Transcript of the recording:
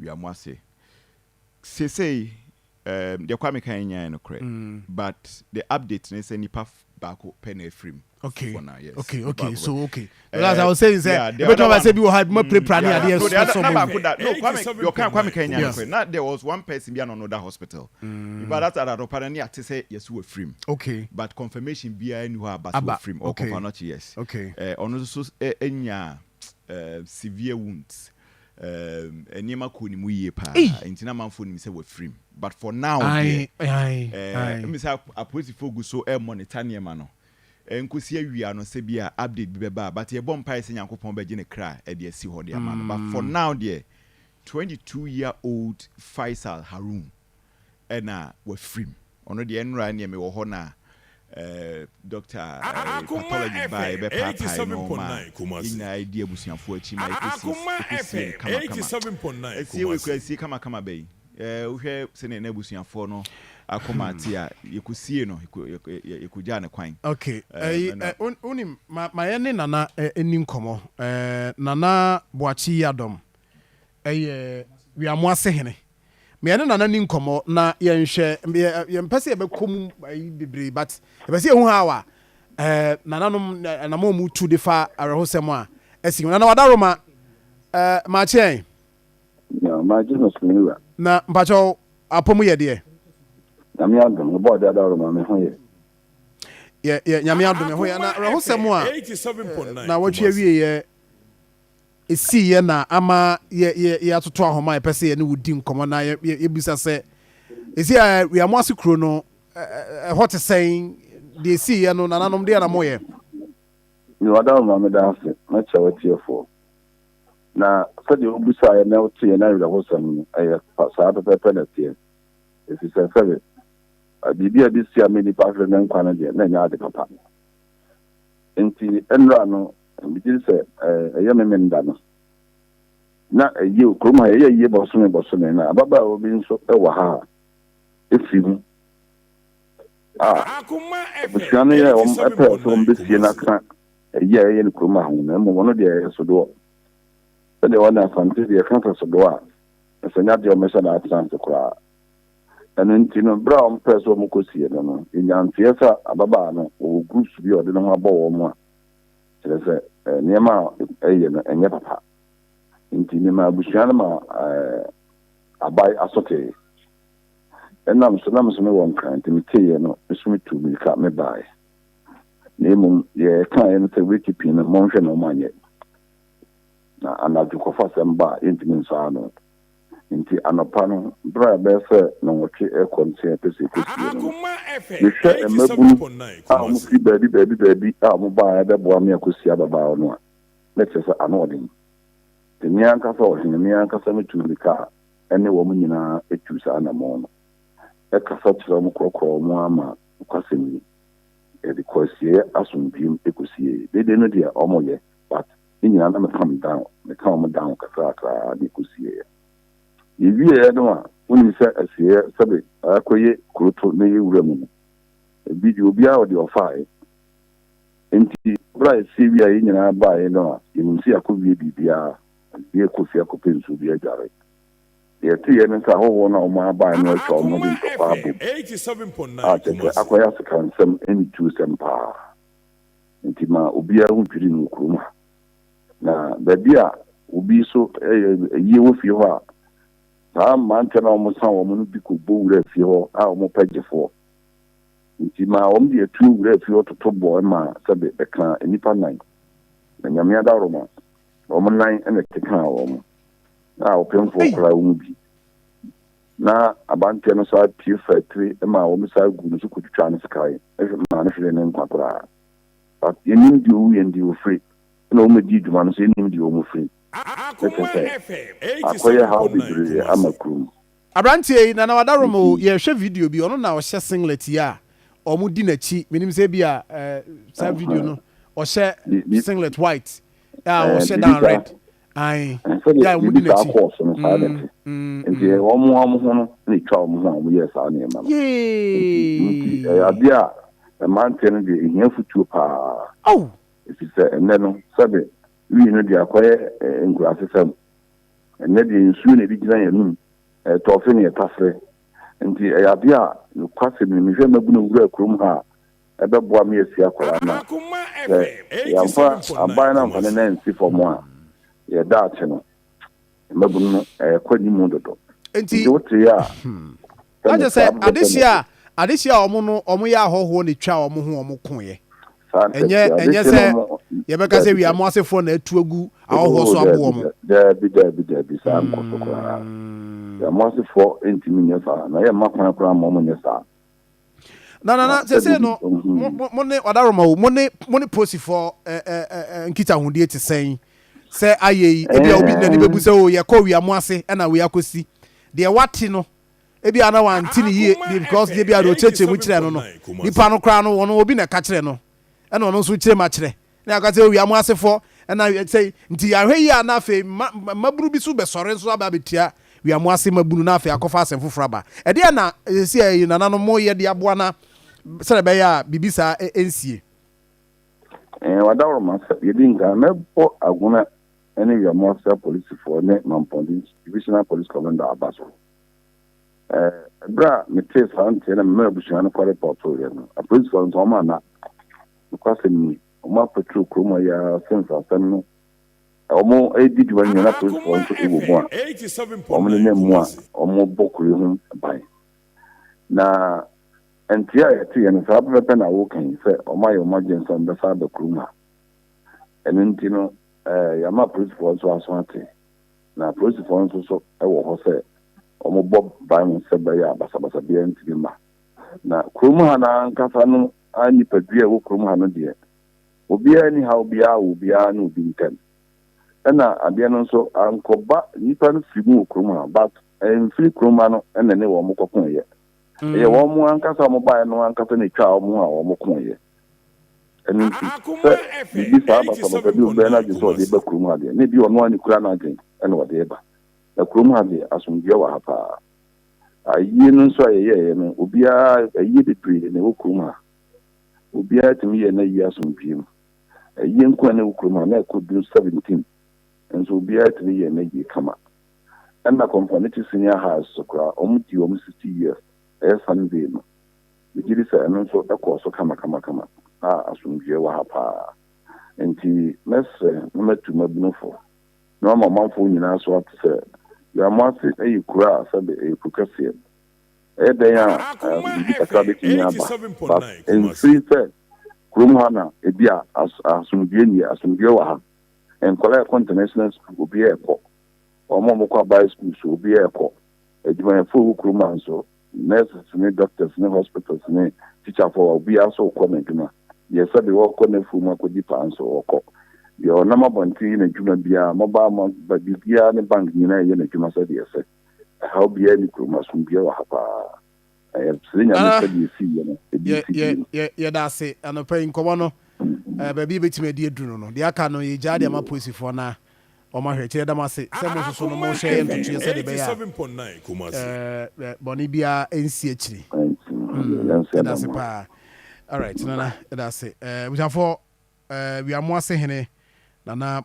Wiamoase. Say the Kwame Kanya no correct. But the update is any puff back pen frame. Okay. For now, yes. Okay. So okay. As I was saying, but I said you had more play plan ideas. No, Kwame Kenya no correct. Not there was one person behind another hospital. But that's at Oparani to say yes we frame. Okay. But confirmation behind who are but frame or confirm yes. Okay. Also enya severe wounds. Enema kuni mu yie pa ntina manfo ni say we frame. But for now me say apolitical go so monitor niema no. Enkosi awia no se bia update bi beba but ye bom pai se Nyankopon be gine kra e de si ho de ama no. But for now there 22-year-old Faisal Harun ena we frame ono de enra ne me wo ho na doctor pathology by be papa no ma ina idea busuafo achi ma ikusi kama 87.9 esi we kwasi kama be uhwe se ne busuafo no Akoma tia yekusie no yekuja ne kwan. Okay. Unim ma yene nana eni nkomo. Nana Boakye Yiadom. Wiamoase hene. Me yene nana ni nkomo na yenhwe yempese ye bekom bebre but yempese hu hawa nananom na mo mu tu de fa arehosem a esi nana wadaroma ma chen. Ya ma Jesus niwa. Na mpacho apomu ye de Nyame adom bo da ma me ho ye. Nyame adom me ho ye na rahosem a 87.9 na watwe wie ye esi ye na ama ye atoto ahoma epese ye ne wudi nkomo na ye bisa se esi a Wiamoase kro no hot saying de esi ye no nananom de na moye. Ni wada ma me da afi na chewatie fo. Na sadi obusa ye na otie na rahosem aye sa pepe na tie. Esi se febe bibia bi sia me ni pafre na nkwa na de na nya de papa enti enra no bi di se eye me nda no na eye okroma eye boso me na ababa obi nso ewa ha efimu Akoma busiane ye o epe so mbesie na ka eye ni kroma ho na mo no de so do de wana fante de kan so do a so nya de o me na atlantic kra Anentino brown press wo mukosie no inyantie sa ababa no o groups bi o de no abo wo mu a se niema eye no enye papa intini ma busuana ma abai asote enam so me won kan timitiye no esumi tu mi ka me bai nemu ye kan ye no se wikipi no monhwe no manye na anadu ko fa semba intini so ano inti anopano bra befe no woche e konse pese kosi no ye emabunu mu fi baby mu ba ya de boa me akosi ababa no a let's say anodin the nyanka so hin nyanka so metulika ene wo mu nyina etusa na mo no e kasa tiro mu krokro mu ama kwasemi e de kosi asumpim ekosi de no dia omoye but nyina na me come down kasa ni kosi Ibi e no a woni se asie sabe akoye kroto na yewura mu ebi di obi a odi ofai enti bra esi wi a nyina ba e no a yimsi akowie bibia ye kofi akopensu bi agare ye ti ye nta ho na o ma ba no so mo di to pa bu 87.9 akoya sekansem eni tu sempa enti ma obi a hu twiri mu kroma na baby a obi so ye wo fi ho a mantena o musan o mu bi ko bo wura fi ho a o mo pagefo nti ma o mde etu wura fi ho to bo ma sabe e kan enipa nan na nyame adaro ma o mo nan ene tekan o mo na o pemfo kra o mu bi na abante no sa pi factory e ma o mo sa gu no so kutwa no sky e ma na hwele ne nkakora but yenim di o yendi o free na o mo di dwuma no so yenim di o mo free Akoma FM akoye how be amakrum Abrantie na na wadaromo ye hwe video bi ono na o hye singlet ya o mu di na chi minim se bia sa video no o hye singlet white o hye down red ai ya mu di na chi nti o mu ho no ni twa o mu ho ye sa na ma nti abia manten de ehia futuo pa isi se enne no sabe wi no dia kwaye ngurase sam ɛnɛ deɛ nsuo na ɛde gyina yɛn anim tɔɔfe ne yɛtafrɛ nti ɛyɛ ade a nokwasɛm no mehwɛ mabu no wura kurom ha a ɛbɛboa me asi akwara no yɛmfa aban no amfane na nsi fam a yɛda akye no mabu no ɛkɔ nimu dodo nti wote a agye sɛ adehyia a ɔmo yɛ ahɔhoɔ ne twa ɔmo ho ɔmo koeɛ ɛnyɛ sɛ yɛbɛka sɛ Wiamoasefoɔ na atu agu ahɔhoɔ so abo ɔmo daabi saa nkɔ so koraa Wiamoasefoɔ ntimi nyɛ saa na yɛmma kwana koraa ma ɔmo nyɛ saa na sɛ no mo ne wadaroma wo mo ne posifoɔ nkitahodie te sɛn sɛ ayɛ yi ebia obi na ne bɛbu sɛ o yɛkɔ Wiamoase ɛna we akɔsi deɛ wate no ebia na wanti ne yie because deɛ bia do cheche mu kyerɛ no nipa no kra no wɔn obi na ka kyerɛ no ɛna ɔno nso kyerɛ ma kyerɛ na aka sɛ Wiamoasefoɔ ɛna sɛ nti ahwɛ yi a na afei maburu bi so bɛsɔre nso aba betia Wiamoase maburu na afei akɔfa asɛm foforɔ aba ɛdeɛ na esi ayi nananom mo yɛ de aboa na sɛ bɛyɛ a bibisa ensie wadaroma sɛ yɛdi nka mɛbɔ agona ɛne Wiamoase police for ne Mampɔn divisional police commander abaso bra me te sante na me abusua no kɔ report no a police for no ma na kwase ni ɔmo patrol kroma ya sense asɛm no ɔmo edi diwa nyina police for nso ewo mu a ɔmo ne mu a ɔmo bɔkure ho ban na ntia yɛte yɛn saa bɛbɛ na wo kan sɛ ɔmo ayɛ ɔmo agye nsɛm bɛsa da kroma ɛno nti no yama police for nso aso ate na police for nso so ɛwɔ hɔ sɛ ɔmo bɔ ban sɛ bɛyɛ abasabasa bia ntiri ma na kroma ha na nkasa no nipa dua wo krom ha no deɛ obiara ni ha obiara no obi nkan ɛna adeɛ no nso ankɔba nipa no firi mu krom ha but mfiri krom ha no ɛna ne wɔn kɔkɔn yɛ ɛyɛ wɔn mo ankasa wɔn baeɛ no ankasa ne twa wɔn a wɔn kɔn yɛ ɛno nti sɛ bibi saa basabasa bi obiara no agye sɛ ɔde ba krom ha deɛ ne bi ɔno ani kura n'adwen ɛna ɔde ba na krom ha deɛ asomdua wɔ ha paa ayie no nso a yɛyɛɛ no obiara ayie bebree na ɛwɔ krom ha obiara tumi yɛ na yi asomdue mu ayie nko na ɛwɔ krom ha na ɛkɔ bi 17 nso obiara tumi yɛ na yi kama ɛna community senior house so koraa ɔmo di ɔmo 60 years ɛyɛ Sunday no bigiri sɛ ɛno nso ɛkɔ so kama a asomdue wɔ ha paa nti mɛsrɛ na matu mabunofo na ɔma ɔmanfo nyinaa so ate sɛ Wiamoase ɛyɛ kura a sɛbe ɛyɛ kukɛseɛ ɛyɛ dɛn a bibi kakra bɛtumi aba but ɛmfiri sɛ kurom ha na ebi a asomdue wɔ ha nkɔla ɛkɔ international school obi ɛkɔ ɔmo kɔ abayi school so obi ɛkɔ adwumayɛfo wɔ kurom ha nso nurses ne doctors ne hospitals ne teacherfo obi aso kɔ n'adwuma deɛ sɛbe wɔkɔ n'afuo mu akɔdi paa nso wɔkɔ deɛ ɔnam abɔnten na adwuma biara mobile biara ne bank nyinaa yɛ n'adwuma sɛdeɛ sɛ ɛhaw biara ne kurom asomdue wɔ ha paa sere nyame sɛdeɛ ɛsii yɛ no yɛda ase anɔpa yi nkɔmmɔ no baabi bɛtumi adi aduru no deɛ aka no yɛgyaa deɛ ma polisifoɔ no a ɔmahwɛ kyerɛ dam ase sɛ mo soso no mohwɛ yɛ ntotoeɛ sɛde bɛyɛ a bɔne biara ɛnsi akyiri yɛda ase paa alright nana yɛda ase busuafoɔ Wiamoase hene Nana